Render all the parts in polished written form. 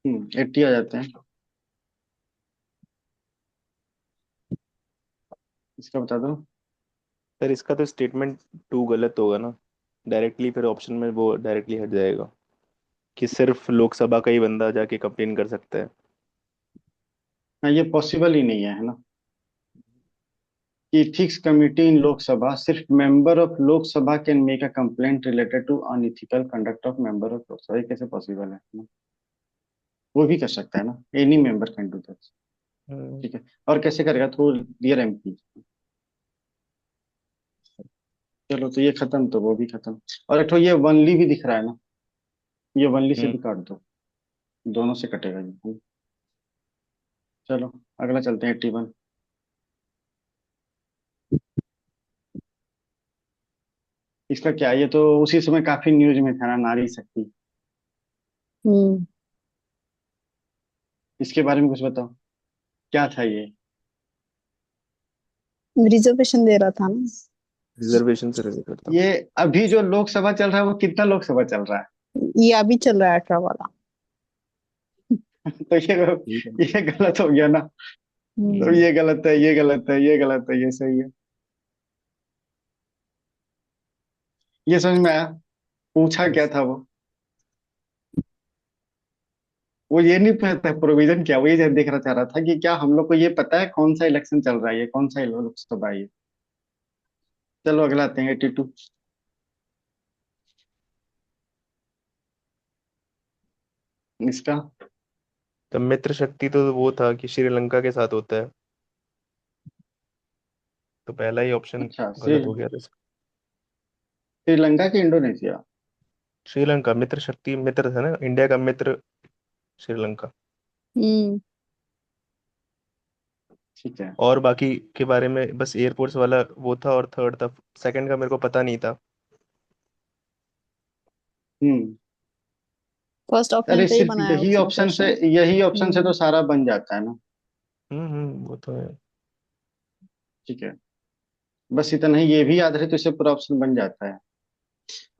80 आ जाते हैं। इसका बता दो। सर इसका तो स्टेटमेंट टू गलत होगा ना। डायरेक्टली फिर ऑप्शन में वो डायरेक्टली हट जाएगा कि सिर्फ लोकसभा का ही बंदा जाके कंप्लेन कर सकता है। हाँ, ये पॉसिबल ही नहीं है ना। कि इथिक्स कमिटी इन लोकसभा, सिर्फ member of Lok Sabha can make a complaint related to unethical conduct of member of Lok Sabha, ये कैसे पॉसिबल है ना? वो भी कर सकता है ना, any member can do that. Hmm. ठीक है। और कैसे करेगा थ्रू डियर एमपी। चलो, तो ये खत्म, तो वो भी खत्म। और एक तो ये वनली भी दिख रहा है ना, ये वनली से हम्म। भी काट दो। दोनों से कटेगा ये। चलो, अगला चलते हैं 81। इसका क्या है? ये तो उसी समय काफी न्यूज में था ना, नारी शक्ति। हम्म। इसके बारे में कुछ बताओ, क्या था ये? रिजर्वेशन दे रहा था ना। रिजर्वेशन से रिलेटेड था। ये अभी जो लोकसभा चल रहा है वो कितना लोकसभा चल रहा है? ये अभी चल रहा है 18 वाला। तो ठीक है। ये गलत हो गया ना। तो हम्म। ये गलत है, ये गलत है, ये गलत है, ये सही है। ये समझ में आया। पूछा क्या Yes. था वो? वो ये नहीं पता प्रोविजन क्या, वो ये देखना चाह रहा था कि क्या हम लोग को ये पता है कौन सा इलेक्शन चल रहा है, ये कौन सा लोकसभा है ये। चलो, अगला आते हैं 82। इसका। तो मित्र शक्ति तो वो था कि श्रीलंका के साथ होता है। तो पहला ही ऑप्शन अच्छा, गलत हो गया था। श्रीलंका की इंडोनेशिया? श्रीलंका मित्र शक्ति, मित्र था ना इंडिया का मित्र, श्रीलंका। हम्म। ठीक है। और बाकी के बारे में बस एयरफोर्स वाला वो था, और थर्ड था। सेकंड का मेरे को पता नहीं था। हम्म। फर्स्ट ऑप्शन अरे, पे ही सिर्फ बनाया उसने क्वेश्चन। यही ऑप्शन से तो हम्म। सारा बन जाता है ना। वो तो है। ठीक है। बस इतना ही, ये भी याद रहे तो इससे पूरा ऑप्शन बन जाता है।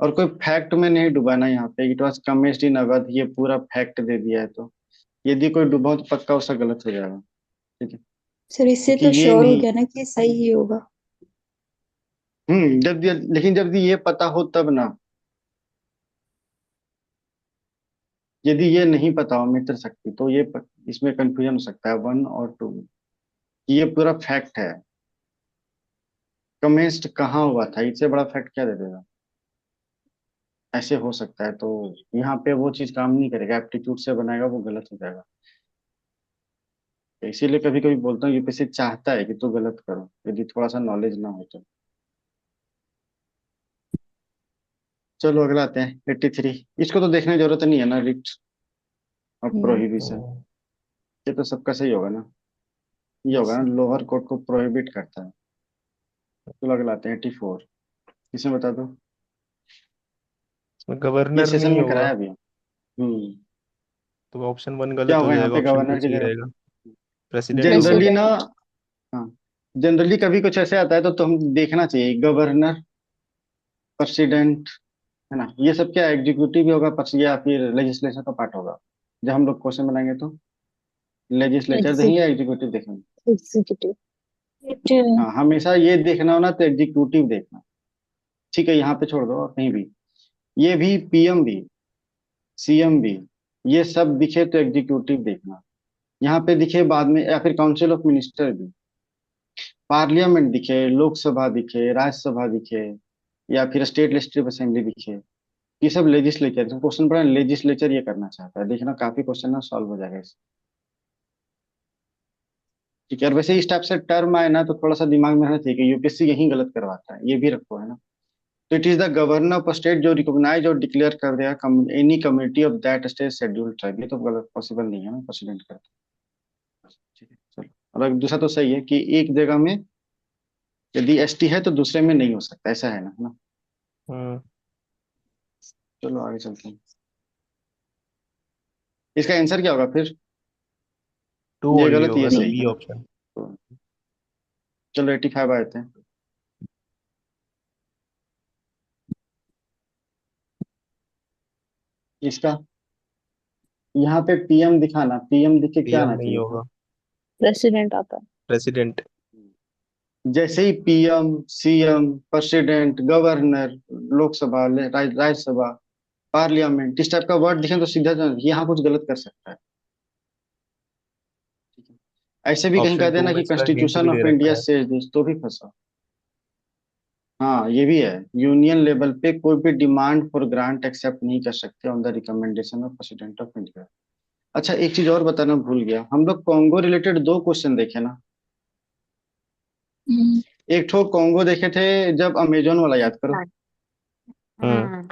और कोई फैक्ट में नहीं डुबाना यहाँ पे, इट वॉज कमेंस्ड इन अवध, ये पूरा फैक्ट दे दिया है तो। यदि कोई डूबा हो तो पक्का उसका गलत हो जाएगा। ठीक है। सर इससे क्योंकि तो ये श्योर हो नहीं। गया ना कि सही ही होगा। लेकिन जब ये पता हो तब ना। यदि ये नहीं पता हो मित्र शक्ति तो इसमें कंफ्यूजन हो सकता है 1 और 2। ये पूरा फैक्ट है। कमेंस्ड कहाँ हुआ था, इससे बड़ा फैक्ट क्या दे देगा? ऐसे हो सकता है तो यहाँ पे वो चीज काम नहीं करेगा, एप्टीट्यूड से बनाएगा वो गलत हो जाएगा। तो इसीलिए कभी कभी बोलता हूँ यूपीएससी चाहता है कि तू गलत करो, यदि थोड़ा सा नॉलेज ना हो तो। चलो, अगला आते हैं 83। इसको तो देखने की जरूरत नहीं है ना, रिट और हम्म। प्रोहिबिशन। ये तो सबका सही होगा ना। ये होगा यस। ना, लोअर कोर्ट को प्रोहिबिट करता है। चलो, अगला आते हैं 84। इसमें बता दो। इसमें ये गवर्नर सेशन नहीं में होगा। कराया भी है। हम्म। तो ऑप्शन वन क्या गलत हो होगा यहाँ जाएगा, पे ऑप्शन टू गवर्नर की सही जगह? रहेगा। प्रेसिडेंट होगा। जनरली ना। प्रेसिडेंट। हाँ। जनरली कभी कुछ ऐसे आता है तो हम देखना चाहिए, गवर्नर, प्रेसिडेंट, है ना? ये सब क्या एग्जीक्यूटिव भी होगा, या फिर लेजिस्लेचर का पार्ट होगा? जब हम लोग क्वेश्चन बनाएंगे तो लेजिस्लेचर देखेंगे या एग्जीक्यूटिव देखेंगे? एग्जीक्यूटिव। हाँ, हमेशा ये देखना हो ना तो एग्जीक्यूटिव देखना। ठीक है, यहाँ पे छोड़ दो और कहीं भी। ये भी, पीएम भी, सीएम भी, ये सब दिखे तो एग्जीक्यूटिव देखना। यहाँ पे दिखे बाद में, या फिर काउंसिल ऑफ मिनिस्टर भी, पार्लियामेंट दिखे, लोकसभा दिखे, राज्यसभा दिखे, या फिर स्टेट लेजिस्लेटिव असेंबली दिखे, ये सब लेजिस्लेचर, क्वेश्चन पढ़ा लेजिस्लेचर ये करना चाहता है, देखना काफी क्वेश्चन ना सॉल्व हो जाएगा इससे। ठीक है। और वैसे इस टाइप से टर्म आए ना तो थोड़ा सा दिमाग में रहना चाहिए कि यूपीएससी यही गलत करवाता है, ये भी रखो, है ना? तो it is the governor of state जो रिकॉग्नाइज और डिक्लेयर कर देगा any community of that state scheduled tribe, ये तो गलत, पॉसिबल नहीं है ना, प्रेसिडेंट करता है। ठीक है, चलो। और अगर दूसरा तो सही है कि एक जगह में यदि एसटी है तो दूसरे में नहीं हो सकता, ऐसा है ना? हम्म। चलो, आगे चलते हैं। इसका आंसर क्या होगा फिर? टू ये ओनली गलत, ये होगा ना, सही बी है ना? ऑप्शन। तो चलो, 85 आते हैं। इसका। यहाँ पे पीएम दिखाना, पीएम दिख के क्या पीएम आना नहीं चाहिए था? होगा, प्रेसिडेंट आता है। प्रेसिडेंट। जैसे ही PM, CM, president, governor, Lok Sabha, Rajya Sabha, parliament इस टाइप का वर्ड दिखे तो सीधा यहाँ कुछ गलत कर सकता है। ठीक है, ऐसे भी कहीं कह ऑप्शन टू देना में कि इसका हिंट भी कॉन्स्टिट्यूशन दे ऑफ रखा इंडिया है। सेज दिस, तो भी फंसा। हाँ ये भी है, यूनियन लेवल पे कोई भी डिमांड फॉर ग्रांट एक्सेप्ट नहीं कर सकते on the recommendation of president of India. अच्छा एक चीज और बताना भूल गया, हम लोग कॉन्गो रिलेटेड दो क्वेश्चन देखे ना। हम्म, एक ठो कॉन्गो देखे थे जब अमेजोन वाला, याद करो,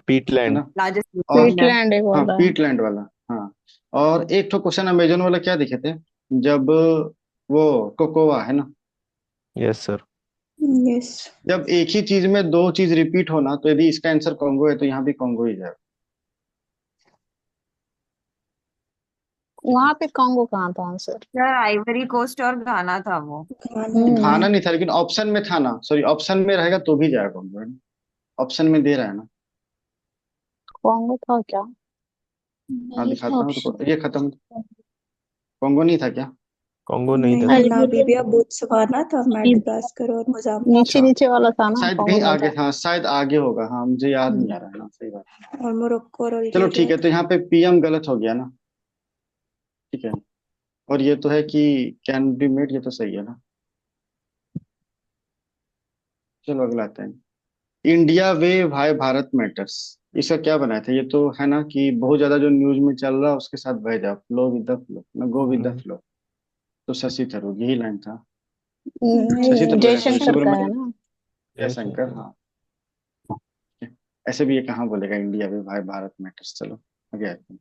पीट है लैंड। ना। और स्विट्जरलैंड एक हाँ वाला है। पीटलैंड वाला। हाँ और एक ठो क्वेश्चन अमेजोन वाला क्या देखे थे, जब वो कोकोआ है ना, यस सर। यस। जब एक ही चीज में दो चीज रिपीट होना, तो यदि इसका आंसर कॉन्गो है तो यहाँ भी कॉन्गो ही जाएगा। ठीक है, वहां पे कॉन्गो कहाँ था आंसर? सर आइवरी कोस्ट और घाना था वो। घाना नहीं था, लेकिन ऑप्शन में था ना, सॉरी ऑप्शन में रहेगा तो भी जाएगा कॉन्गो, है ना, ऑप्शन में दे रहा है ना। कॉन्गो था क्या? हाँ नहीं था दिखाता हूँ ऑप्शन। तो ये खत्म, कॉन्गो नहीं था क्या? कॉन्गो नहीं नहीं था वो सर। नामीबिया, बोत्सवाना था, मेडागास्कर और नीचे अच्छा, मोजाम्बिक। नीचे वाला था ना शायद कॉन्गो कहीं आगे, बोलता। हाँ शायद आगे होगा, हाँ मुझे याद नहीं आ रहा है ना, सही बात। और मोरक्को और चलो ठीक अल्जीरिया है, तो था। यहाँ पे पीएम गलत हो गया ना। ठीक है, और ये तो है कि कैन बी मेड, ये तो सही है ना। चलो अगला आते हैं, इंडिया वे भाई भारत मैटर्स, इसका क्या बनाया था? ये तो है ना कि बहुत ज्यादा जो न्यूज में चल रहा है उसके साथ बह जाओ, फ्लो विद द फ्लो, मैं go with the hmm, flow. तो शशि थरूर, यही लाइन था। शशि नहीं, थरूर है, तो इसी जयशंकर को का मैं, है ना। जयशंकर, हाँ। ऐसे भी ये कहाँ बोलेगा इंडिया वे भाई भारत मैटर्स। चलो आगे आते हैं,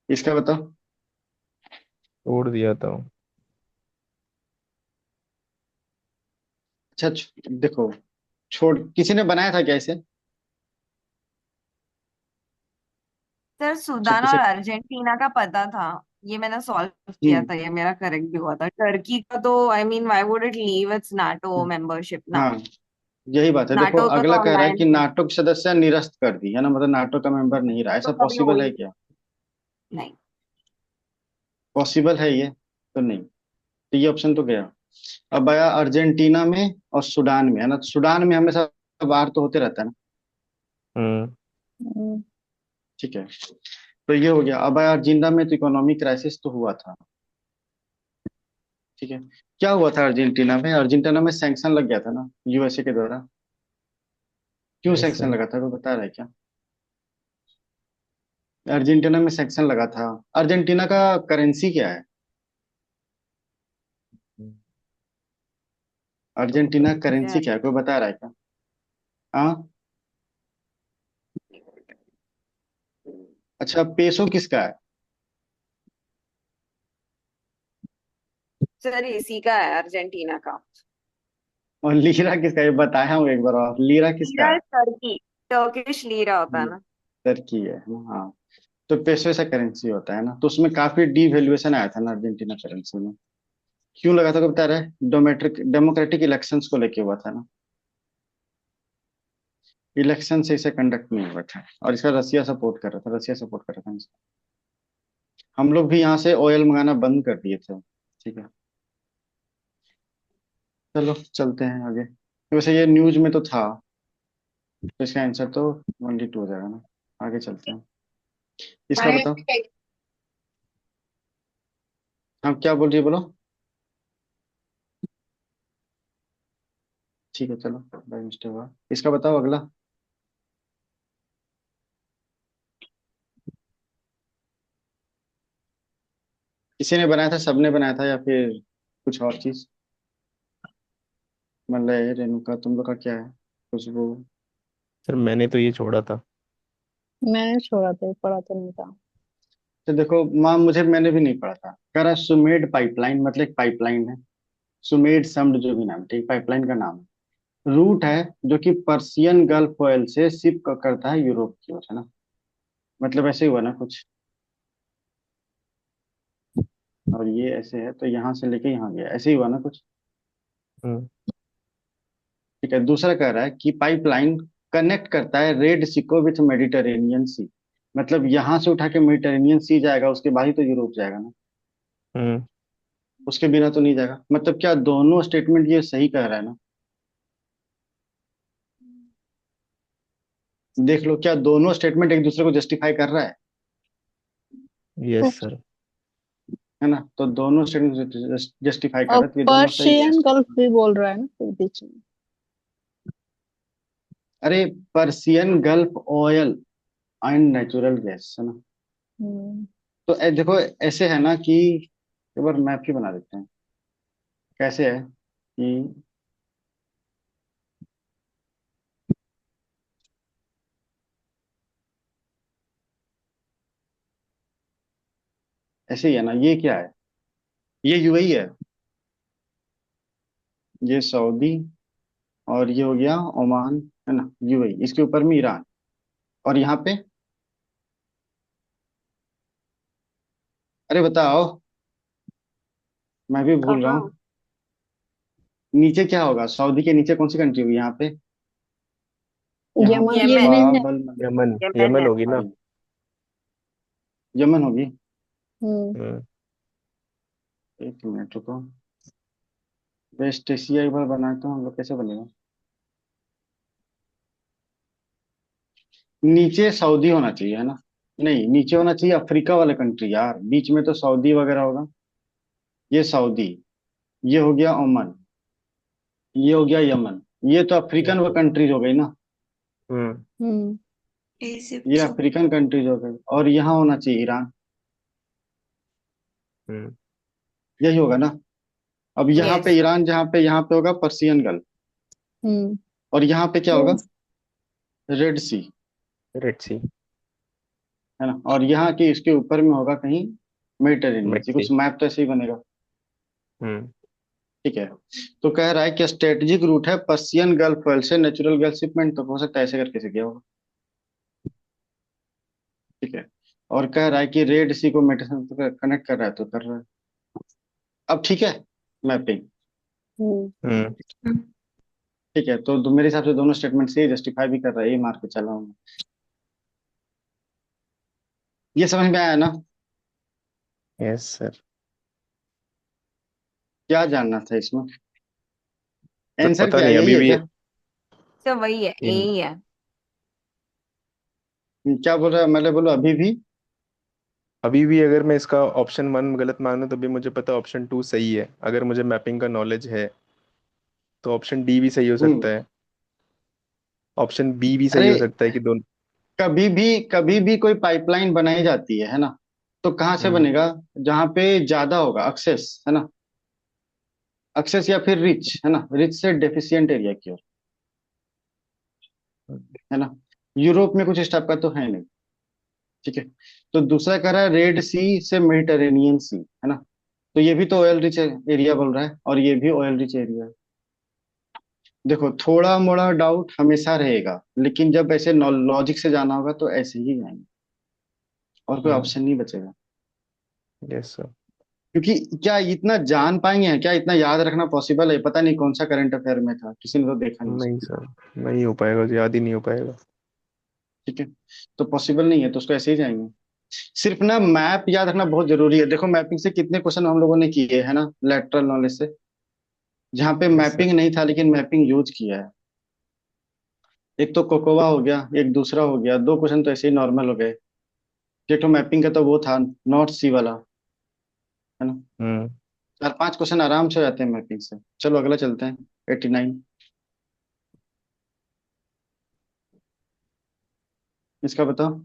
इसका बताओ। छोड़ दिया था। अच्छा देखो, छोड़, किसी ने बनाया था क्या इसे? सर अच्छा सूडान और किसे, अर्जेंटीना का पता था, ये मैंने सॉल्व किया हम्म, था, ये मेरा करेक्ट भी हुआ था। टर्की का तो I mean why would it leave it's NATO membership ना। हाँ यही बात है। देखो नाटो का अगला तो कह रहा है कि अलायंस है, नाटो की सदस्य निरस्त कर दी है ना, मतलब नाटो का मेंबर नहीं रहा, तो ऐसा कभी हो पॉसिबल ही है क्या? नहीं। पॉसिबल है ये तो नहीं, तो ये ऑप्शन तो गया। अब आया अर्जेंटीना में और सूडान में, है ना, तो सूडान में हमेशा बाहर तो होते रहता है ना। हम्म। हम्म, ठीक है, तो ये हो गया। अब आया अर्जेंटीना में, तो इकोनॉमिक क्राइसिस तो हुआ था। ठीक है, क्या हुआ था अर्जेंटीना में? अर्जेंटीना में सैंक्शन लग गया था ना यूएसए के द्वारा। क्यों यस सैंक्शन सर। लगा था, कोई बता रहा है क्या? अर्जेंटीना में सैंक्शन लगा था। अर्जेंटीना का करेंसी क्या है? अर्जेंटीना करेंसी क्या है, कोई बता रहा है क्या? हाँ, अच्छा पेसो किसका है? सर इसी का है अर्जेंटीना का। और लीरा किसका है? ये बताया हूँ एक बार, और लीरा किसका लीरा है? टर्की, टर्किश लीरा होता है ना। टर्की है हाँ। तो पेसो ऐसा करेंसी होता है ना, तो उसमें काफी डिवेल्युएशन आया था ना अर्जेंटीना करेंसी में। क्यों लगा था, को बता रहा है, डेमोक्रेटिक इलेक्शंस को लेके हुआ था ना। इलेक्शन से इसे कंडक्ट नहीं हुआ था, और इसका रसिया सपोर्ट कर रहा था, रसिया सपोर्ट कर रहा था इसे। हम लोग भी यहाँ से ऑयल मंगाना बंद कर दिए थे। ठीक है, चलो चलते हैं आगे। वैसे ये न्यूज में तो था, तो इसका आंसर तो 1D2 हो जाएगा ना। आगे चलते हैं, इसका बताओ। हाँ क्या बोल रही है, बोलो। ठीक है चलो, बाय मिस्टेक हुआ, इसका बताओ अगला। किसी ने बनाया था, सबने बनाया था, या फिर कुछ और चीज? मतलब रेणुका, तुम लोग का क्या है? खुशबू? सर मैंने तो ये छोड़ा था। मैंने छोड़ा था, ये पढ़ा तो नहीं था। तो देखो माँ, मुझे, मैंने भी नहीं पढ़ा था। कह रहा सुमेड पाइपलाइन, मतलब एक पाइपलाइन है। सुमेड समुद्र जो भी नाम है, ठीक, पाइपलाइन का नाम है। रूट है जो कि पर्सियन गल्फ ऑयल से शिप करता है यूरोप की ओर, है ना। मतलब ऐसे ही हुआ ना कुछ, और ये ऐसे है तो यहाँ से लेके यहाँ गया, ऐसे ही हुआ ना कुछ। हम्म। ठीक है, दूसरा कह रहा है कि पाइपलाइन कनेक्ट करता है रेड सी को विथ मेडिटेरेनियन सी। मतलब यहाँ से उठा के मेडिटेरेनियन सी जाएगा, उसके बाद ही तो यूरोप जाएगा ना। हम्म उसके बिना तो नहीं जाएगा। मतलब क्या दोनों स्टेटमेंट ये सही कह रहा है ना? देख लो, क्या दोनों स्टेटमेंट एक दूसरे को जस्टिफाई कर रहा यस सर। है ना? तो दोनों स्टेटमेंट जस्टिफाई कर और रहा है, तो ये दोनों सही है। पर्शियन गल्फ भी बोल रहा है ना फिर बीच में। अरे, Persian gulf oil and natural gas, है ना? हम्म तो देखो, ऐसे है ना कि एक बार मैप ही बना देते हैं। कैसे है कि ऐसे ही है ना, ये क्या है? ये यूएई है, ये सऊदी, और ये हो गया ओमान, है ना? यूएई, इसके ऊपर में ईरान, और यहाँ पे, अरे बताओ, मैं भी भूल रहा कहाँ? हूँ। नीचे क्या होगा? सऊदी के नीचे कौन सी कंट्री होगी यहाँ पे? यहाँ यमन यमन। यमन है। बाबल यमन। यमन यमन है। होगी ना। हाँ, यमन होगी। हम्म हम्म एक मिनट रुको। वेस्ट एशिया एक बार बनाए तो हम लोग कैसे बनेगा? नीचे सऊदी होना चाहिए, है ना? नहीं, नीचे होना चाहिए अफ्रीका वाला कंट्री यार, बीच में तो सऊदी वगैरह होगा। ये सऊदी, ये हो गया ओमान, ये हो गया यमन। ये तो अफ्रीकन वो कंट्रीज हो गई ना। हम्म हम्म ये इजिप्ट। अफ्रीकन कंट्रीज हो गई, और यहाँ होना चाहिए ईरान। हम्म यही होगा ना? अब यहाँ पे यस। ईरान, जहाँ पे यहाँ पे होगा पर्सियन गल्फ, हम्म और यहाँ पे क्या होगा? तो रेड सी, रेड सी। है ना? और यहाँ की इसके ऊपर में होगा कहीं मेडिटेरेनियन मिड सी, सी। कुछ मैप तो ऐसे ही बनेगा। हम्म ठीक है। तो कह रहा है कि स्ट्रेटेजिक रूट है पर्सियन गल्फ ऑयल से नेचुरल गैस शिपमेंट, तो हो सकता है ऐसे करके से गया होगा। ठीक है। और कह रहा है कि रेड सी को मेडिटेरेनियन कनेक्ट कर रहा है, तो कर रहा है। अब ठीक है, मैपिंग। हम्म हम्म ठीक है, तो मेरे हिसाब से दोनों स्टेटमेंट से जस्टिफाई भी कर रहा है, ये मार के चला हूँ। ये समझ में आया ना? Yes sir. क्या जानना था इसमें? सर आंसर पता क्या है? नहीं यही अभी है भी क्या? तो वही है, ए इन ही है। क्या बोल रहा है? मतलब बोलो अभी भी। अभी भी अगर मैं इसका ऑप्शन वन गलत मानूं तो भी मुझे पता ऑप्शन टू सही है, अगर मुझे मैपिंग का नॉलेज है तो ऑप्शन डी भी सही हो हम्म। सकता है। ऑप्शन बी भी सही अरे, हो सकता है कि दोनों। कभी भी कोई पाइपलाइन बनाई जाती है ना? तो कहाँ से हम्म बनेगा? जहाँ पे ज्यादा होगा एक्सेस, है ना? एक्सेस या फिर रिच, है ना? रिच से डेफिशिएंट एरिया की ओर, है ना? यूरोप में कुछ इस टाइप का तो है नहीं। ठीक है। तो दूसरा कह रहा है रेड सी से मेडिटेरेनियन सी, है ना? तो ये भी तो ऑयल रिच एरिया बोल रहा है, और ये भी ऑयल रिच एरिया है। देखो, थोड़ा मोड़ा डाउट हमेशा रहेगा, लेकिन जब ऐसे लॉजिक से जाना होगा तो ऐसे ही जाएंगे, और कोई हम्म ऑप्शन नहीं बचेगा। Yes sir. क्योंकि क्या इतना जान पाएंगे? क्या इतना याद रखना पॉसिबल है? पता नहीं कौन सा करंट अफेयर में था, किसी ने तो देखा नहीं नहीं उसको। सर, नहीं हो पाएगा, याद ही नहीं हो पाएगा। ठीक है। तो पॉसिबल नहीं है, तो उसको ऐसे ही जाएंगे। सिर्फ ना मैप याद रखना बहुत जरूरी है। देखो, मैपिंग से कितने क्वेश्चन हम लोगों ने किए है ना, लेटरल नॉलेज से, जहाँ पे यस सर। मैपिंग नहीं था लेकिन मैपिंग यूज किया है। एक तो कोकोवा हो गया, एक दूसरा हो गया, दो क्वेश्चन तो ऐसे ही नॉर्मल हो गए। एक तो मैपिंग का तो वो था, नॉर्थ सी वाला, है ना? हम्म 4-5 क्वेश्चन आराम से हो जाते हैं मैपिंग से। चलो अगला चलते हैं। 89, इसका बताओ।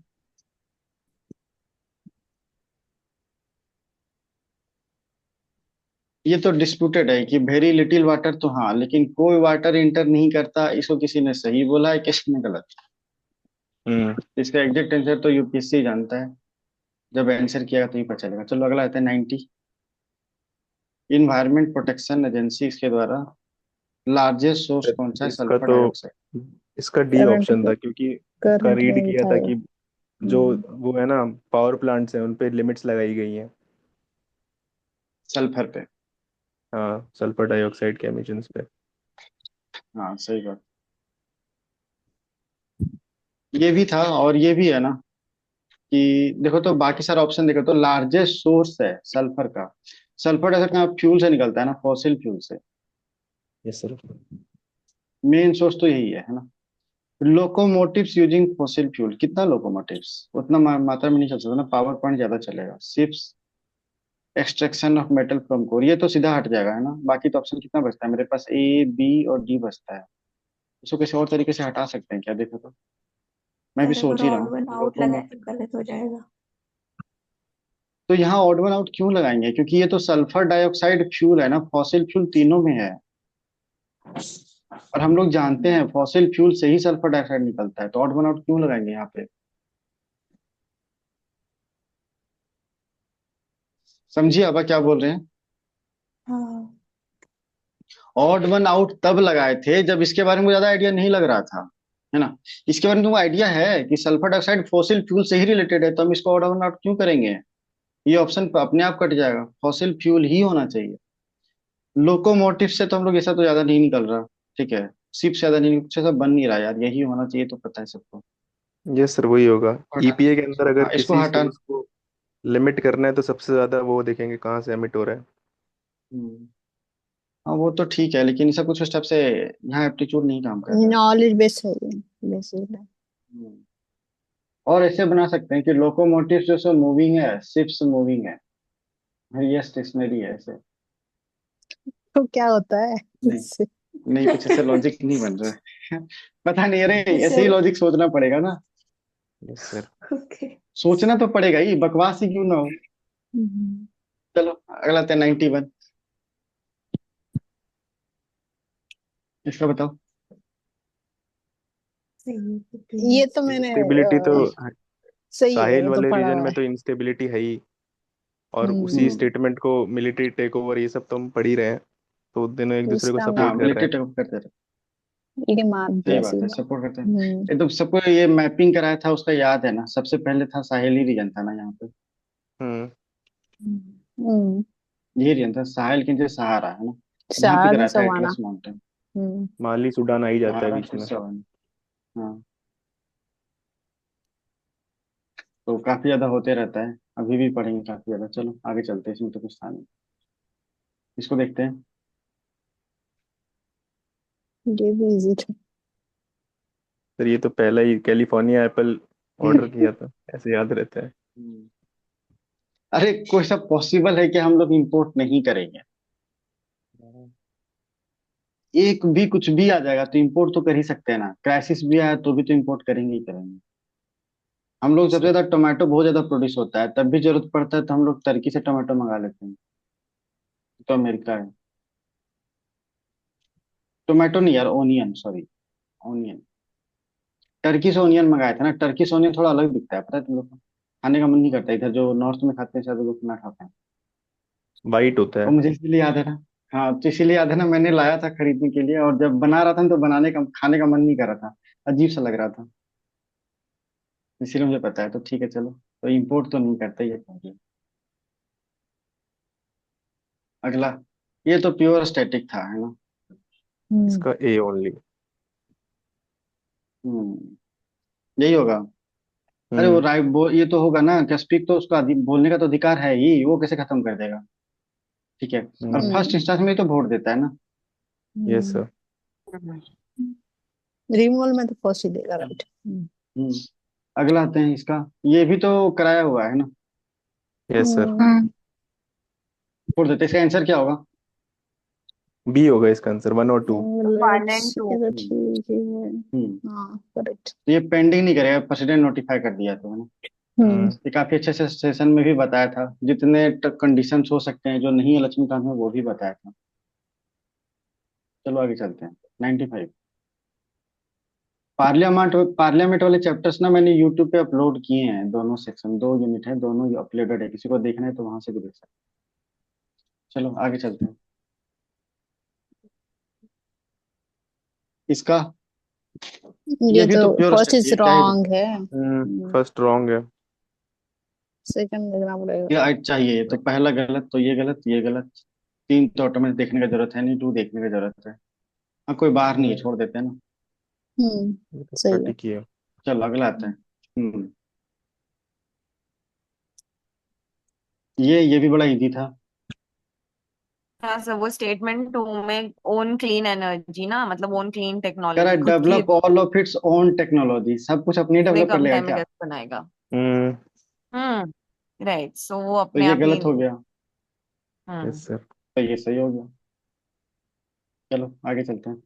ये तो डिस्प्यूटेड है कि वेरी लिटिल वाटर, तो हाँ, लेकिन कोई वाटर इंटर नहीं करता, इसको किसी ने सही बोला है, किसी ने गलत। हम्म इसका एग्जैक्ट आंसर तो यूपीएससी जानता है, जब आंसर किया तो ही पता चलेगा। चलो अगला आता है 90। इन्वायरमेंट प्रोटेक्शन एजेंसी, इसके द्वारा लार्जेस्ट सोर्स सर कौन सा है इसका सल्फर तो, डाइऑक्साइड? इसका डी करंट ऑप्शन था क्योंकि उसका करंट में रीड ही किया था था ये। कि जो वो है ना, पावर प्लांट्स हैं उन पे लिमिट्स लगाई गई हैं। सल्फर पे। हाँ, सल्फर डाइऑक्साइड के एमिशंस पे। हाँ, सही बात। ये भी था और ये भी है ना। कि देखो तो बाकी सारा ऑप्शन देखो तो लार्जेस्ट सोर्स है सल्फर का। सल्फर ऐसा कहाँ फ्यूल से निकलता है ना, फॉसिल फ्यूल से। Yes sir. मेन सोर्स तो यही है ना। लोकोमोटिव्स यूजिंग फॉसिल फ्यूल, कितना लोकोमोटिव्स, उतना मात्रा में नहीं चल सकता ना, पावर पॉइंट ज्यादा चलेगा। Ships, extraction of metal from core, ये तो सीधा हट जाएगा है ना। बाकी तो ऑप्शन कितना बचता है मेरे पास, ए बी और डी बचता है। इसको किसी और तरीके से हटा सकते हैं क्या, देखो तो। मैं भी सर सोच अगर ही रहा ऑड हूँ वन आउट लगाए तो लोकोमोटिव। गलत हो जाएगा। तो यहाँ ऑड वन आउट क्यों लगाएंगे, क्योंकि ये तो सल्फर डाइऑक्साइड फ्यूल है ना, फॉसिल फ्यूल तीनों में है। और हम लोग जानते हैं फॉसिल फ्यूल से ही सल्फर डाइऑक्साइड निकलता है, तो ऑड वन आउट क्यों लगाएंगे यहाँ पे। समझिए अब क्या बोल रहे हैं। हाँ। ऑड वन आउट तब लगाए थे जब इसके बारे में मुझे ज्यादा आइडिया नहीं लग रहा था, है ना। इसके बारे में तुमको आइडिया है कि सल्फर डाइऑक्साइड फॉसिल फ्यूल से ही रिलेटेड है, तो हम इसको ऑड वन आउट क्यों करेंगे। ये ऑप्शन अपने आप कट जाएगा, फॉसिल फ्यूल ही होना चाहिए। लोकोमोटिव से तो हम लोग ऐसा तो ज्यादा नहीं निकल रहा, ठीक है। शिप से ज्यादा नहीं, कुछ ऐसा बन नहीं रहा यार, यही होना चाहिए तो पता है सबको। यस सर, वही होगा। हटा, ईपीए के अंदर अगर हाँ इसको किसी हटा। सोर्स को लिमिट करना है तो सबसे ज्यादा वो देखेंगे कहाँ से एमिट हो रहा है। हम्म, हाँ वो तो ठीक है, लेकिन ऐसा कुछ स्टेप से यहाँ एप्टीट्यूड नहीं काम कर रहा है। नॉलेज बेस है ये बेसिकली। हम्म, और ऐसे बना सकते हैं कि लोकोमोटिव जो सो मूविंग है, शिप्स मूविंग है। ये स्टेशनरी है ऐसे। तो क्या होता है नहीं, इससे? नहीं कुछ ऐसे लॉजिक नहीं बन रहा है। पता नहीं, अरे ऐसे ही सर लॉजिक सोचना पड़ेगा ना। Yes sir. ओके। सोचना तो पड़ेगा ही, बकवास ही क्यों ना हो। हम्म। चलो अगला था 91। इसका बताओ। ये तो मैंने इंस्टेबिलिटी तो सही है, साहिल वो तो वाले पढ़ा रीजन हुआ में है। तो इंस्टेबिलिटी है ही। और उसी हम्म। स्टेटमेंट को मिलिट्री टेक ओवर ये सब तो हम पढ़ ही रहे हैं। तो दोनों एक तो दूसरे को इसका हाँ सपोर्ट कर रहे मिलिट्री हैं। टेक करते रहे। ये मार सही दिया बात है, सीधा। सपोर्ट करते हैं। हम्म। ये तो सबको ये मैपिंग कराया था उसका याद है ना, सबसे पहले था साहिल ही रीजन था ना यहाँ पे। हम्म। हम्म। ये रीजन था साहिल के नीचे सहारा है ना। यहाँ पे शायद कराया था समाना। Atlas mountain. Hmm. Mali Sudan आ ही जाता है सहारा बीच फिर में। सवन। हाँ, तो काफी ज्यादा होते रहता है। अभी भी पढ़ेंगे काफी ज्यादा, चलो आगे चलते हैं, इसमें तो कुछ था नहीं। इसको देखते हैं। ये भी इजी था। सर ये तो पहला ही कैलिफोर्निया एप्पल ऑर्डर किया था, ऐसे याद रहता है। हम्म। अरे कोई सा पॉसिबल है कि हम लोग इंपोर्ट नहीं करेंगे। एक भी कुछ भी आ जाएगा तो इंपोर्ट तो कर ही सकते हैं ना, क्राइसिस भी आया तो भी तो इंपोर्ट करेंगे ही करेंगे। हम लोग सबसे सर ज्यादा टोमेटो बहुत ज्यादा प्रोड्यूस होता है, तब भी जरूरत पड़ता है तो हम लोग टर्की से टोमेटो मंगा लेते हैं। तो अमेरिका है। टोमेटो नहीं यार, ओनियन, सॉरी। ओनियन। टर्की से ओनियन मंगाया था ना, टर्की से ओनियन थोड़ा अलग दिखता है, पता है तुम लोग को। खाने का मन नहीं करता, इधर जो नॉर्थ में खाते हैं शायद वो लोग ना खाते हैं। वाइट होता और है। मुझे इसलिए याद है ना। हाँ तो इसीलिए याद है ना, मैंने लाया था खरीदने के लिए, और जब बना रहा था ना, तो बनाने का खाने का मन नहीं कर रहा था। अजीब सा लग रहा था। इसीलिए मुझे पता है, तो ठीक है चलो। तो इम्पोर्ट तो नहीं करते ये कहिए। अगला। ये तो प्योर स्टैटिक था है ना। हम्म। इसका ए ओनली। यही होगा। अरे वो हम्म। ये तो होगा ना, क्या स्पीक तो उसका बोलने का तो अधिकार है ही, वो कैसे खत्म कर देगा। ठीक है। और हम्म। फर्स्ट इंस्टेंस में ही तो वोट देता है ना। यस हम्म। सर। रिमूवल में तो फर्स्ट ही देगा, राइट। हम्म। अगला आते हैं इसका। ये भी तो कराया हुआ है ना। Yes sir. वोट देते, इसका आंसर क्या होगा। बी होगा इसका आंसर, 1 और 2। 1 and 2 2। ये तो हम्म। ठीक है। हम्म। हाँ करेक्ट। तो ये पेंडिंग नहीं करेगा, प्रेसिडेंट नोटिफाई कर दिया तो है ना। हम्म। ये काफी अच्छे से सेशन में भी बताया था, जितने कंडीशंस हो सकते हैं जो नहीं है लक्ष्मीकांत में, वो भी बताया था। चलो आगे चलते हैं। 95। पार्लियामेंट वाले चैप्टर्स ना मैंने यूट्यूब पे अपलोड किए हैं, दोनों सेक्शन, 2 यूनिट है, दोनों अपलोडेड है, किसी को देखना है तो वहां से भी देख सकते हैं। चलो आगे चलते हैं। इसका। ये ये भी तो तो प्योर फर्स्ट स्टेट, इज ये क्या ही रॉन्ग है। फर्स्ट रॉन्ग है। सेकंड देखना पड़ेगा। ये चाहिए, ये तो पहला गलत, तो ये गलत, ये गलत। तीन तो ऑटोमेटिक देखने का जरूरत है नहीं, टू देखने का जरूरत है। हाँ कोई बाहर नहीं है, छोड़ देते हैं ना। हम्म। ये तो सही है। सटीक ही है। चलो अगला आते हैं। ये भी बड़ा इजी था। हाँ सर, वो स्टेटमेंट टू में ओन क्लीन एनर्जी ना, मतलब ओन क्लीन कह रहा टेक्नोलॉजी है खुद की, develop all of its own technology, सब कुछ अपनी इतने डेवलप कर कम लेगा टाइम में क्या? कैसे बनाएगा। हम्म। राइट, सो वो तो अपने ये आप ही। गलत हो गया। हम्म यस सर। तो ये सही हो गया। चलो आगे चलते हैं।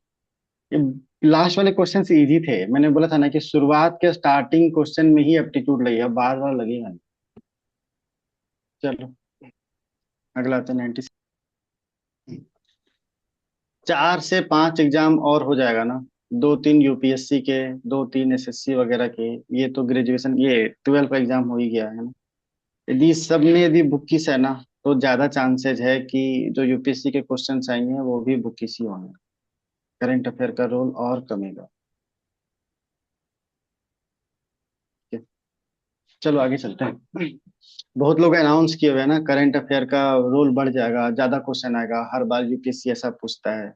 ये लास्ट वाले क्वेश्चन इजी थे, मैंने बोला था ना कि शुरुआत के स्टार्टिंग क्वेश्चन में ही एप्टीट्यूड लगेगा, बार बार लगेगा नहीं। चलो अगला आता है 96। 4 से 5 एग्जाम और हो जाएगा ना, 2-3 यूपीएससी के, 2-3 एसएससी वगैरह के, ये तो ग्रेजुएशन ये 12 का एग्जाम हो ही गया है ना। यदि सबने यदि बुकिस है ना, तो ज्यादा चांसेस है कि जो यूपीएससी के क्वेश्चन आएंगे वो भी बुकिस ही होंगे। करंट अफेयर का रोल और कमेगा। ठीक है? चलो आगे चलते हैं। बहुत लोग अनाउंस किए हुए हैं ना, करंट अफेयर का रोल बढ़ जाएगा, ज्यादा क्वेश्चन आएगा, हर बार यूपीएससी ऐसा पूछता है।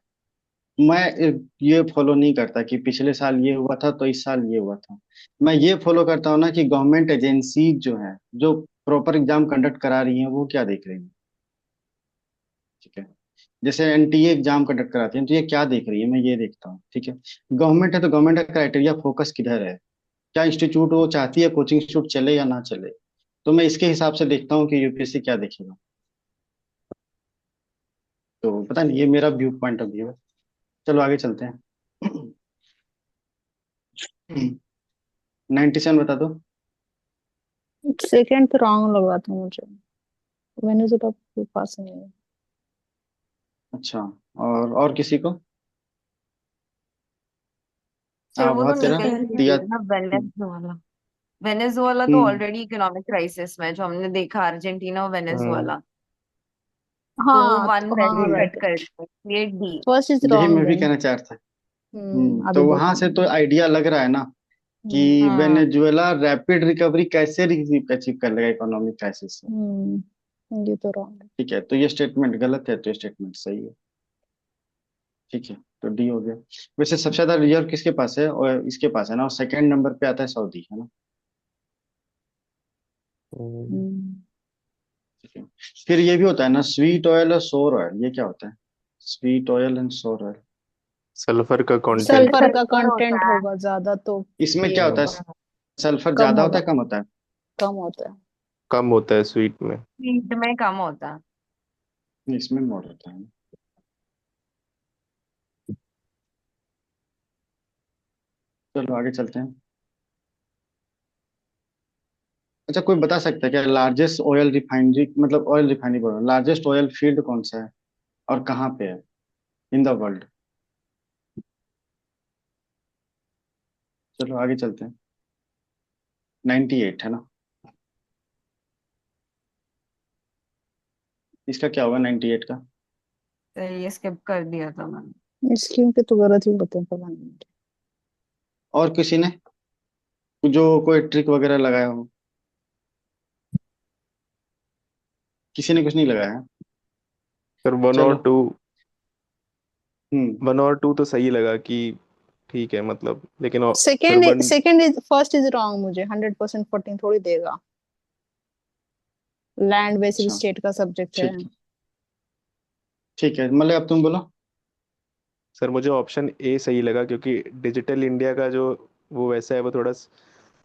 मैं ये फॉलो नहीं करता कि पिछले साल ये हुआ था तो इस साल ये हुआ था। मैं ये फॉलो करता हूँ ना कि गवर्नमेंट एजेंसी जो है, जो प्रॉपर एग्जाम कंडक्ट करा रही है, वो क्या देख रही है। ठीक है? जैसे एनटीए एग्जाम कंडक्ट कराती है तो ये क्या देख रही है, मैं ये देखता हूँ। ठीक है? गवर्नमेंट है तो गवर्नमेंट का क्राइटेरिया फोकस किधर है, क्या इंस्टीट्यूट वो चाहती है कोचिंग इंस्टीट्यूट चले या ना चले। तो मैं इसके हिसाब से देखता हूँ कि यूपीएससी क्या देखेगा। तो पता नहीं, ये मेरा व्यू पॉइंट ऑफ व्यू है। चलो आगे चलते हैं। 97 बता दो। सेकंड तो रॉन्ग लग रहा था मुझे। वेनेजुएला के पास नहीं है। अच्छा, और किसी को? सर, वो तो बहुत तेरा निकल ही सेकंड। दिया। गया ना, वेनेजुएला। वेनेजुएला तो हम्म। ऑलरेडी इकोनॉमिक क्राइसिस में है, जो हमने देखा, अर्जेंटीना और हम्म। वेनेजुएला। तो वो हाँ वन हाँ वैल्यू कट राइट। कर दिया, ये डी। फर्स्ट इज यही रॉन्ग मैं भी देन। कहना चाहता था। अभी तो दो वहां से पॉइंट। तो आइडिया लग रहा है ना कि हाँ वेनेजुएला रैपिड रिकवरी कैसे अचीव कर लेगा इकोनॉमिक क्राइसिस से। ये तो रॉन्ग है। ठीक है, तो ये स्टेटमेंट गलत है, तो ये स्टेटमेंट सही है। ठीक है, तो डी हो गया। वैसे सबसे ज्यादा रिजर्व किसके पास है, और इसके पास है ना, और सेकंड नंबर पे आता है सऊदी, है ना। हम्म। हम्म, ठीक है। फिर ये भी होता है ना, स्वीट ऑयल और सोर ऑयल, ये क्या होता है? स्वीट ऑयल एंड सोर ऑयल, सल्फर का इसमें कंटेंट। सल्फर का सल्फर कंटेंट होता है। होगा ज्यादा तो इसमें ये क्या होता होगा। है? सल्फर कम ज्यादा होता होगा। है कम होता है? कम होता है। कम होता है स्वीट में। हीट में कम होता है। इसमें मोड होता है। चलो आगे चलते हैं। अच्छा, कोई बता सकता है क्या लार्जेस्ट ऑयल रिफाइनरी, मतलब ऑयल रिफाइनरी बोल रहा हूँ, लार्जेस्ट ऑयल फील्ड कौन सा है और कहाँ पे है इन द वर्ल्ड? चलो आगे चलते हैं। 98 है ना, इसका क्या होगा 98 का? तो ये स्किप कर दिया था मैंने। स्कीम पे तो गलत ही बताए, पता नहीं मुझे। और किसी ने जो कोई ट्रिक वगैरह लगाया हो? किसी ने कुछ नहीं लगाया है? फिर वन और चलो। टू। हम्म। 1 और 2 तो सही लगा कि ठीक है मतलब, लेकिन फिर second one. Second is first is wrong, मुझे 100% 14 थोड़ी देगा। लैंड बेसिस अच्छा, स्टेट का सब्जेक्ट है। ठीक है। ठीक है, मतलब अब तुम बोलो। सर मुझे ऑप्शन ए सही लगा, क्योंकि डिजिटल इंडिया का जो वो वैसा है, वो थोड़ा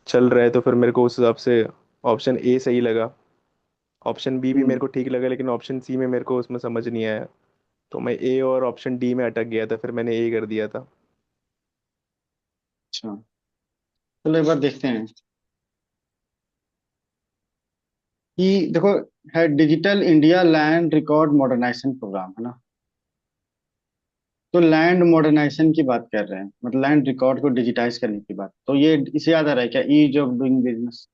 चल रहा है, तो फिर मेरे को उस हिसाब से ऑप्शन ए सही लगा। ऑप्शन बी भी मेरे हम्म। को ठीक लगा, लेकिन ऑप्शन सी में मेरे को उसमें समझ नहीं आया। तो मैं ए और ऑप्शन डी में अटक गया था, फिर मैंने ए कर दिया था। अच्छा, चलो एक बार देखते हैं कि देखो, है digital India land record modernisation programme, है ना। तो लैंड मॉडर्नाइजेशन की बात कर रहे हैं, मतलब लैंड रिकॉर्ड को डिजिटाइज करने की बात, तो ये इसे याद आ रहा है क्या, ईज ऑफ डूइंग बिजनेस,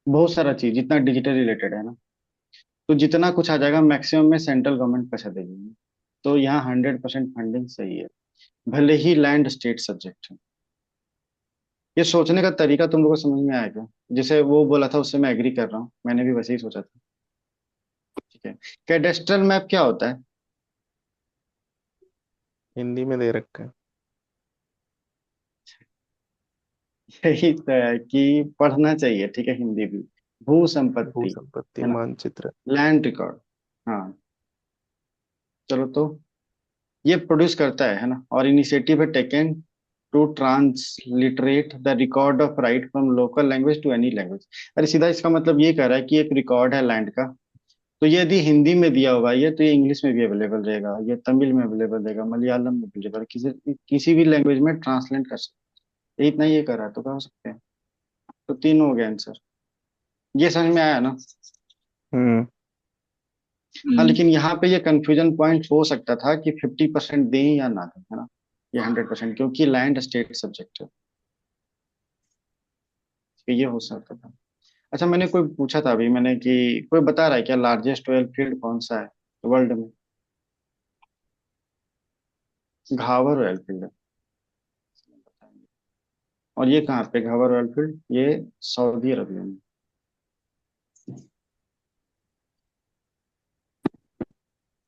बहुत सारा चीज जितना डिजिटल रिलेटेड है ना। तो जितना कुछ आ जाएगा मैक्सिमम में सेंट्रल गवर्नमेंट पैसा देगी। तो यहाँ 100% फंडिंग सही है, भले ही लैंड स्टेट सब्जेक्ट है। ये सोचने का तरीका तुम लोगों को समझ में आएगा, जिसे वो बोला था उससे मैं एग्री कर रहा हूँ, मैंने भी वैसे ही सोचा था। ठीक है, कैडेस्ट्रल मैप क्या होता है? हिंदी में दे रखा है। यही तो है कि पढ़ना चाहिए, ठीक है, हिंदी भी। भू संपत्ति, भूसंपत्ति है ना, मानचित्र। Land record. हाँ, चलो तो ये प्रोड्यूस करता है ना, और इनिशिएटिव है taken to transliterate the record of right from local language to any language. अरे सीधा इसका मतलब ये कह रहा है कि एक रिकॉर्ड है लैंड का, तो ये यदि हिंदी में दिया हुआ है ये, तो ये इंग्लिश में भी अवेलेबल रहेगा, ये तमिल में अवेलेबल रहेगा, मलयालम में अवेलेबल, किसी किसी भी लैंग्वेज में ट्रांसलेट कर सकते हैं। इतना ये कर रहा है तो क्या हो सकते हैं। तो तीन हो गया आंसर। ये समझ में आया ना। हम्म। हाँ, लेकिन यहाँ पे ये कंफ्यूजन पॉइंट हो सकता था कि 50% दें या ना दें, है ना, ये 100%, क्योंकि लैंड स्टेट सब्जेक्ट है, तो ये हो सकता था। अच्छा, मैंने कोई पूछा था अभी मैंने कि कोई बता रहा है क्या लार्जेस्ट ऑयल फील्ड कौन सा है वर्ल्ड में। घावर ऑयल फील्ड है। और ये कहाँ पे घावर ऑयल फील्ड, ये सऊदी अरबिया में।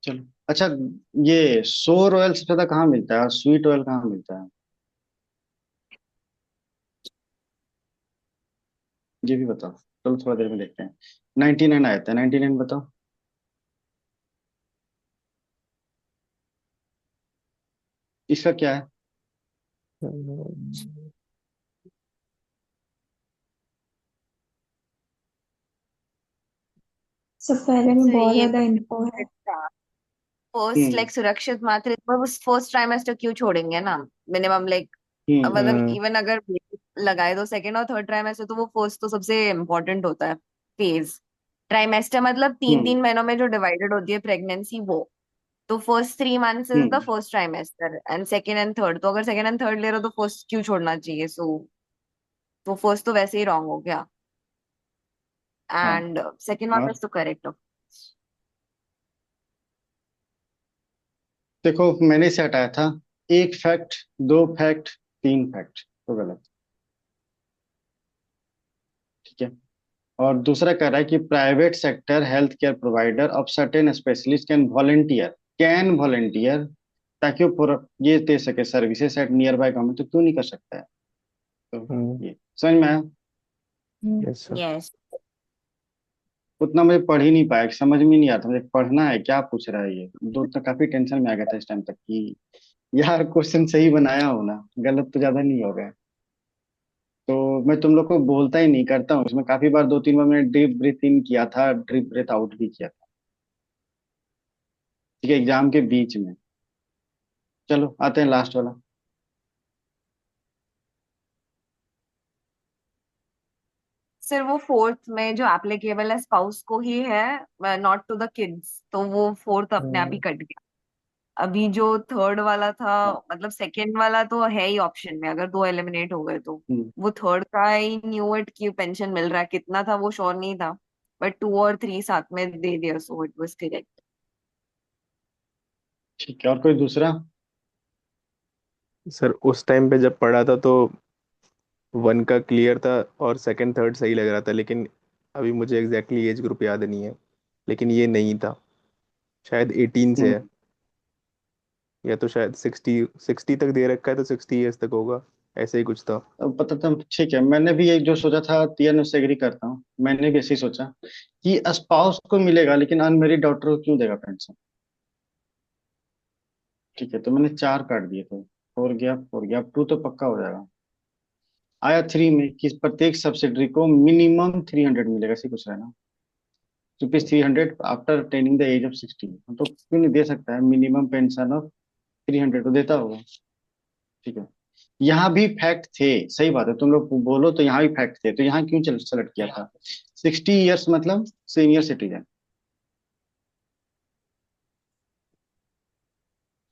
चलो अच्छा, ये सोर ऑयल सबसे ज्यादा कहाँ मिलता है और स्वीट ऑयल कहाँ मिलता है, ये भी बताओ। चलो थोड़ा देर में देखते हैं। 99 आया था, 99 बताओ। इसका क्या है। सब पहले में तो बहुत ये ज्यादा इन्फो है। फर्स्ट हम्म लाइक सुरक्षित मातृत्व वो फर्स्ट ट्राइमेस्टर क्यों छोड़ेंगे ना, मिनिमम लाइक, हम्म मतलब हम्म। इवन अगर लगाए दो सेकेंड और थर्ड ट्राइमेस्टर, तो वो फर्स्ट तो सबसे इम्पोर्टेंट होता है फेज। ट्राइमेस्टर मतलब तीन हम्म तीन महीनों में जो डिवाइडेड होती है प्रेगनेंसी वो। तो first 3 months is the hmm. First trimester and second and third, तो अगर सेकेंड एंड थर्ड ले रहे हो तो फर्स्ट क्यों छोड़ना चाहिए, सो तो फर्स्ट तो वैसे ही रॉन्ग हो गया हाँ, एंड सेकेंड वन और इज तो करेक्ट। देखो मैंने इसे हटाया था। एक फैक्ट, दो फैक्ट, तीन फैक्ट तो गलत। ठीक है। और दूसरा कह रहा है कि private sector health care provider of certain specialist can volunteer ताकि वो ये दे सके services at near by government, तो क्यों नहीं कर सकता है। तो हम्म। ये समझ में आया। Yes sir. यस। उतना मुझे पढ़ ही नहीं पाया, समझ में नहीं आता मुझे पढ़ना है क्या पूछ रहा है ये, दो तो काफी टेंशन में आ गया था इस टाइम तक कि यार क्वेश्चन सही बनाया हो ना, गलत तो ज्यादा नहीं हो गया। तो मैं तुम लोग को बोलता ही नहीं करता हूँ इसमें, काफी बार 2-3 बार मैंने डीप ब्रीथ इन किया था, डीप ब्रीथ आउट भी किया था। ठीक है, एग्जाम के बीच में। चलो आते हैं लास्ट वाला। सिर्फ वो फोर्थ में जो एप्लीकेबल है स्पाउस को ही है, नॉट टू द किड्स, तो वो फोर्थ अपने आप ही हम्म। कट गया। अभी जो थर्ड वाला था, हाँ। मतलब सेकंड वाला तो है ही ऑप्शन में, अगर दो एलिमिनेट हो गए तो हम्म, वो थर्ड का ही न्यू इट की पेंशन मिल रहा है, कितना था वो श्योर नहीं था, बट 2 और 3 साथ में दे दिया, सो इट वाज करेक्ट। ठीक है, और कोई दूसरा। सर उस टाइम पे जब पढ़ा था तो वन का क्लियर था और सेकंड थर्ड सही लग रहा था, लेकिन अभी मुझे एग्जैक्टली एज ग्रुप याद नहीं है। लेकिन ये नहीं था, शायद 18 से है, हम्म। या तो शायद 60 तक दे रखा है तो 60 ईयर्स तक होगा, ऐसे ही कुछ था। अब पता था, ठीक है, मैंने भी ये जो सोचा था तियन उससे एग्री करता हूँ, मैंने भी ऐसे ही सोचा कि स्पाउस को मिलेगा लेकिन अनमेरिड डॉटर को क्यों देगा पेंशन। ठीक है, तो मैंने चार काट दिए थे, फोर गया, अब टू तो पक्का हो जाएगा। आया थ्री में कि प्रत्येक सब्सिडरी को मिनिमम 300 मिलेगा, ऐसे कुछ रहना, ₹300 after attending the age of 60, तो क्यों नहीं दे सकता है मिनिमम पेंशन ऑफ 300 तो देता होगा। ठीक है, यहाँ भी फैक्ट थे, सही बात है, तुम लोग बोलो तो यहाँ भी फैक्ट थे, तो यहाँ क्यों चल सेलेक्ट किया था। 60 ईयर्स मतलब सीनियर सिटीजन,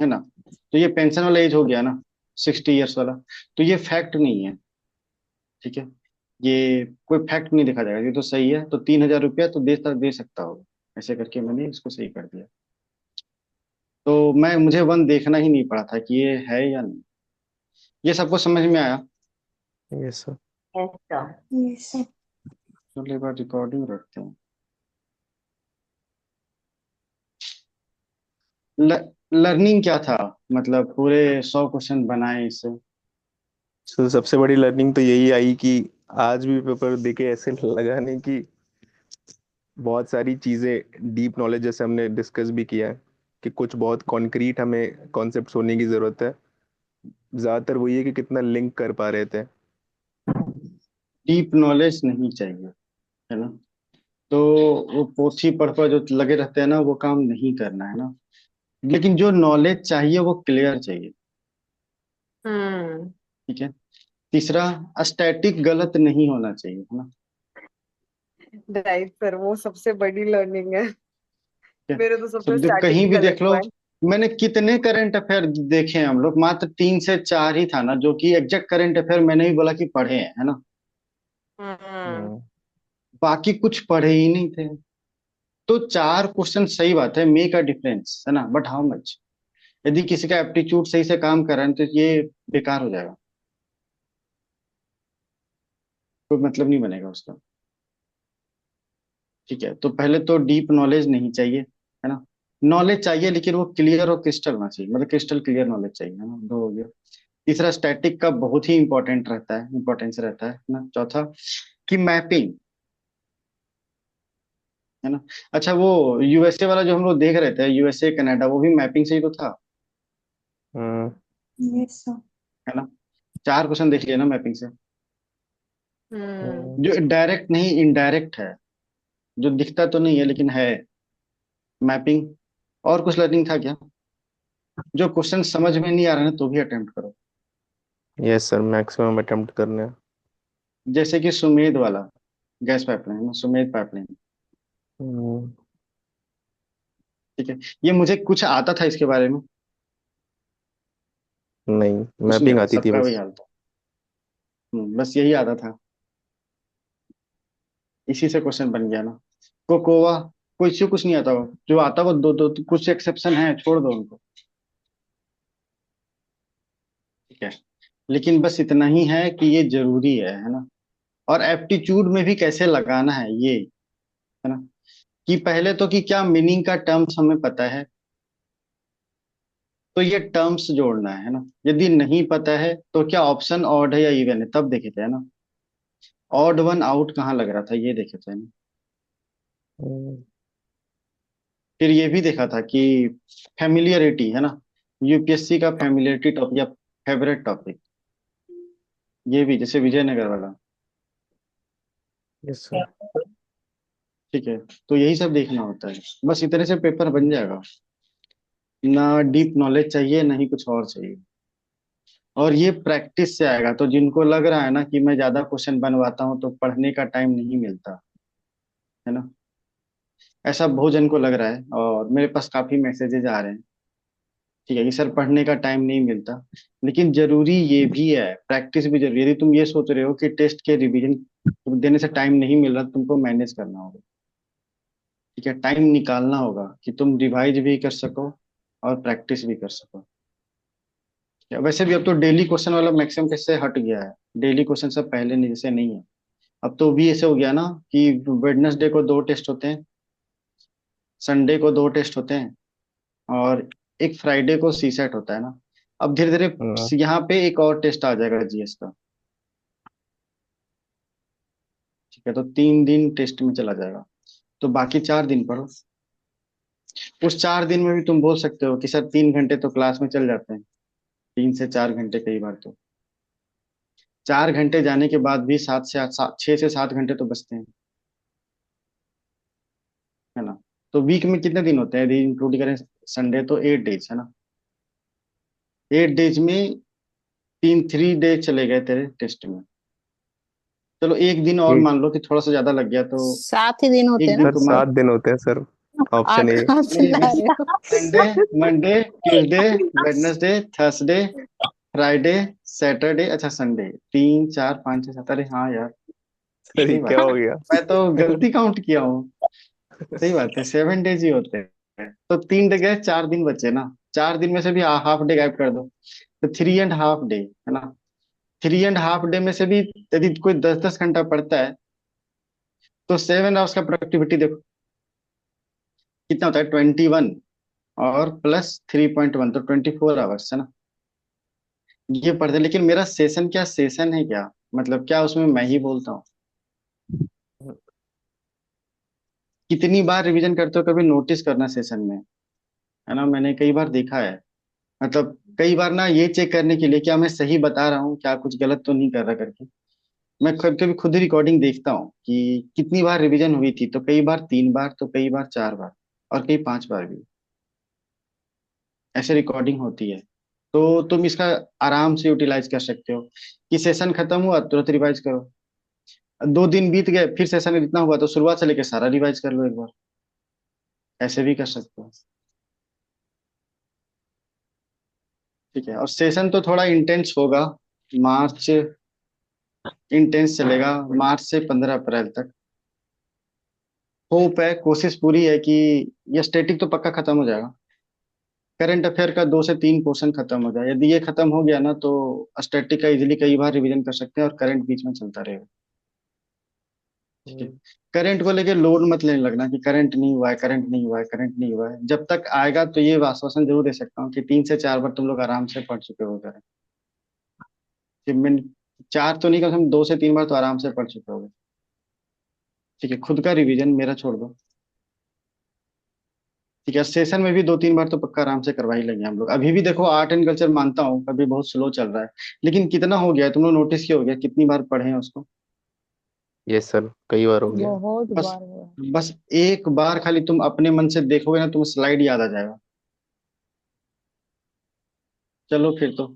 है ना, तो ये पेंशन वाला एज हो गया ना, 60 ईयर्स वाला, तो ये फैक्ट नहीं है। ठीक है, ये कोई फैक्ट नहीं देखा जाएगा, ये तो सही है, तो 3,000 रुपया तो दे सकता होगा। ऐसे करके मैंने इसको सही कर दिया। तो मैं मुझे वन देखना ही नहीं पड़ा था कि ये है या नहीं। ये सबको समझ में आया। Yes sir. ऐसा। ये सब चलो एक बार रिकॉर्डिंग रखते हैं। लर्निंग क्या था, मतलब पूरे 100 क्वेश्चन बनाए इससे। तो सबसे बड़ी लर्निंग तो यही आई कि आज भी पेपर देके ऐसे लगा नहीं कि बहुत सारी चीज़ें डीप नॉलेज जैसे हमने डिस्कस भी किया है कि कुछ बहुत कॉन्क्रीट हमें कॉन्सेप्ट्स होने की ज़रूरत है। ज़्यादातर वही है कि कितना लिंक कर पा रहे थे। डीप नॉलेज नहीं चाहिए, है ना। तो वो पोथी पढ़ पर जो लगे रहते हैं ना, वो काम नहीं करना है ना। लेकिन जो नॉलेज चाहिए वो क्लियर चाहिए। हम्म। ठीक है। तीसरा, स्टैटिक गलत नहीं होना चाहिए, है ना। राइट सर, वो सबसे बड़ी लर्निंग है। ठीक है। मेरे तो सबसे सब स्टैटिक कहीं ही भी गलत देख लो, हुआ है। मैंने कितने करंट अफेयर देखे हैं हम लोग, मात्र 3 से 4 ही था ना जो कि एग्जैक्ट करंट अफेयर मैंने भी बोला कि पढ़े हैं, है ना। हम्म। हम्म। बाकी कुछ पढ़े ही नहीं थे। तो 4 क्वेश्चन सही बात है, मेक अ डिफरेंस, है ना, बट हाउ मच। यदि किसी का एप्टीट्यूड सही से काम कर रहा है तो ये बेकार हो जाएगा, कोई मतलब नहीं बनेगा उसका। ठीक है, तो पहले तो डीप नॉलेज नहीं चाहिए, है ना। नॉलेज चाहिए लेकिन वो क्लियर और क्रिस्टल होना चाहिए, मतलब क्रिस्टल क्लियर नॉलेज चाहिए, है ना। दो हो गया। तीसरा, स्टैटिक का बहुत ही इंपॉर्टेंट रहता है, इंपॉर्टेंस रहता है ना। चौथा, कि मैपिंग, है ना। अच्छा, वो यूएसए वाला जो हम लोग देख रहे थे, यूएसए कनाडा, वो भी मैपिंग से ही तो था, हम्म। Yes, sir. है ना। 4 क्वेश्चन देख लिया ना मैपिंग से। हम्म। जो डायरेक्ट नहीं, इनडायरेक्ट है, जो दिखता तो नहीं है लेकिन है, मैपिंग। और कुछ लर्निंग था क्या? जो क्वेश्चन समझ में नहीं आ रहा है तो भी अटेम्प्ट करो। यस सर, मैक्सिमम अटेम्प्ट करने हैं। जैसे कि सुमेध वाला गैस पाइपलाइन, सुमेध पाइपलाइन। हम्म। ठीक है। ये मुझे कुछ आता था इसके बारे में? नहीं, कुछ नहीं मैपिंग आता, आती थी सबका वही बस। हाल था। बस यही आता था, इसी से क्वेश्चन बन गया ना। कोकोवा, कोई से कुछ नहीं आता हो, जो आता वो दो दो कुछ एक्सेप्शन है, छोड़ दो उनको। ठीक है। लेकिन बस इतना ही है कि ये जरूरी है ना। और एप्टीट्यूड में भी कैसे लगाना है ये, है ना। कि पहले तो कि क्या मीनिंग का टर्म्स हमें पता है, तो ये टर्म्स जोड़ना है ना। यदि नहीं पता है तो क्या ऑप्शन ऑड है या इवन है, तब देखे थे, है ना। ऑड वन आउट कहाँ लग रहा था, ये देखे थे ना। हम्म। फिर ये भी देखा था कि फेमिलियरिटी, है ना। यूपीएससी का फेमिलियरिटी टॉपिक या फेवरेट टॉपिक, ये भी जैसे विजयनगर वाला। Yes sir. ठीक है। तो यही सब देखना होता है, बस इतने से पेपर बन जाएगा। ना डीप नॉलेज चाहिए, ना ही कुछ और चाहिए। और ये प्रैक्टिस से आएगा। तो जिनको लग रहा है ना कि मैं ज्यादा क्वेश्चन बनवाता हूँ तो पढ़ने का टाइम नहीं मिलता, है ना, ऐसा बहुत जन को लग रहा है और मेरे पास काफी मैसेजेस आ रहे हैं। ठीक है कि सर पढ़ने का टाइम नहीं मिलता, लेकिन जरूरी ये भी है, प्रैक्टिस भी जरूरी है। यदि तुम ये सोच रहे हो कि टेस्ट के रिवीजन देने से टाइम नहीं मिल रहा, तुमको मैनेज करना होगा। ठीक है, टाइम निकालना होगा कि तुम रिवाइज भी कर सको और प्रैक्टिस भी कर सको। वैसे भी अब तो डेली क्वेश्चन वाला मैक्सिमम कैसे हट गया है। डेली क्वेश्चन सब पहले नहीं जैसे नहीं है। अब तो भी ऐसे हो गया ना कि वेडनेसडे को 2 टेस्ट होते हैं, संडे को 2 टेस्ट होते हैं, और एक फ्राइडे को सी सेट होता है ना। अब धीरे धीरे हाँ। यहाँ पे एक और टेस्ट आ जाएगा जीएस का। ठीक है, तो 3 दिन टेस्ट में चला जाएगा, तो बाकी 4 दिन पढ़ो। उस 4 दिन में भी तुम बोल सकते हो कि सर 3 घंटे तो क्लास में चल जाते हैं, 3 से 4 घंटे कई बार तो। 4 घंटे जाने के बाद भी 6 से 7 घंटे तो बचते हैं, है ना। तो वीक में कितने दिन होते हैं यदि इंक्लूड करें संडे, तो 8 डेज, है ना। 8 डेज में 3 डेज चले गए तेरे टेस्ट में। चलो एक दिन और एक मान लो कि थोड़ा सा ज्यादा लग गया, तो 7 ही दिन होते एक हैं ना? दिन सर, तुम्हारा। 7 दिन होते हैं सर। ऑप्शन 8 ए। कहाँ से नहीं ला नहीं, रहे हो? Sunday, Monday, Tuesday, Wednesday, Thursday, Friday, Saturday, अच्छा संडे, 3 4 5 6 7, अरे हाँ यार, सर ये सही क्या बात हो है। गया? मैं तो गलती काउंट किया हूँ। सही बात है, 7 डेज ही होते हैं। तो 3 डे गए, 4 दिन बचे ना। 4 दिन में से भी हाफ डे गायब कर दो, तो 3.5 डे, है ना। 3.5 डे में से भी यदि कोई 10 10 घंटा पढ़ता है, तो 7 आवर्स का प्रोडक्टिविटी देखो कितना होता है, 21, और प्लस 3.1, तो 24 आवर्स, है ना। ये पढ़ते, लेकिन मेरा सेशन क्या सेशन है क्या, मतलब क्या उसमें मैं ही बोलता हूँ। कितनी बार रिवीजन करते हो कभी नोटिस करना सेशन में, है ना। मैंने कई बार देखा है, मतलब कई बार ना ये चेक करने के लिए क्या मैं सही बता रहा हूँ, क्या कुछ गलत तो नहीं कर रहा करके, मैं कभी कभी खुद ही रिकॉर्डिंग देखता हूँ कि कितनी बार रिवीजन हुई थी। तो कई बार 3 बार, तो कई बार 4 बार, और कई 5 बार भी ऐसे रिकॉर्डिंग होती है। तो तुम इसका आराम से यूटिलाइज कर सकते हो कि सेशन खत्म हुआ तुरंत रिवाइज करो, 2 दिन बीत गए फिर सेशन इतना हुआ तो शुरुआत से लेकर सारा रिवाइज कर लो एक बार, ऐसे भी कर सकते हो। ठीक है, और सेशन तो थोड़ा इंटेंस होगा, मार्च इंटेंस चलेगा, मार्च से 15 अप्रैल तक। होप है, कोशिश पूरी है कि ये स्टैटिक तो पक्का खत्म हो जाएगा, करंट अफेयर का 2 से 3 पोर्शन खत्म हो जाए। यदि ये खत्म हो गया ना तो स्टैटिक का इजीली कई बार रिवीजन कर सकते हैं और करंट बीच में चलता रहेगा। ठीक है, हम्म, करंट को लेके लोड मत लेने लगना कि करंट नहीं हुआ है, करंट नहीं हुआ है, करंट नहीं हुआ है। जब तक आएगा तो ये आश्वासन जरूर दे सकता हूँ कि 3 से 4 बार तुम लोग आराम से पढ़ चुके हो करंट। कि मैं चार तो नहीं, कम से कम 2 से 3 बार तो आराम से पढ़ चुके होगे। ठीक है, खुद का रिवीजन मेरा छोड़ दो। ठीक है, सेशन में भी 2 3 बार तो पक्का आराम से करवा ही लेंगे हम लोग। अभी भी देखो आर्ट एंड कल्चर मानता हूँ अभी बहुत स्लो चल रहा है, लेकिन कितना हो गया है तुम लोग नोटिस किया हो गया, कितनी बार पढ़े हैं उसको। यस सर, कई बार हो गया। बहुत बस बार हुआ है। बस एक बार खाली तुम अपने मन से देखोगे ना, तुम्हें स्लाइड याद आ जाएगा। चलो फिर तो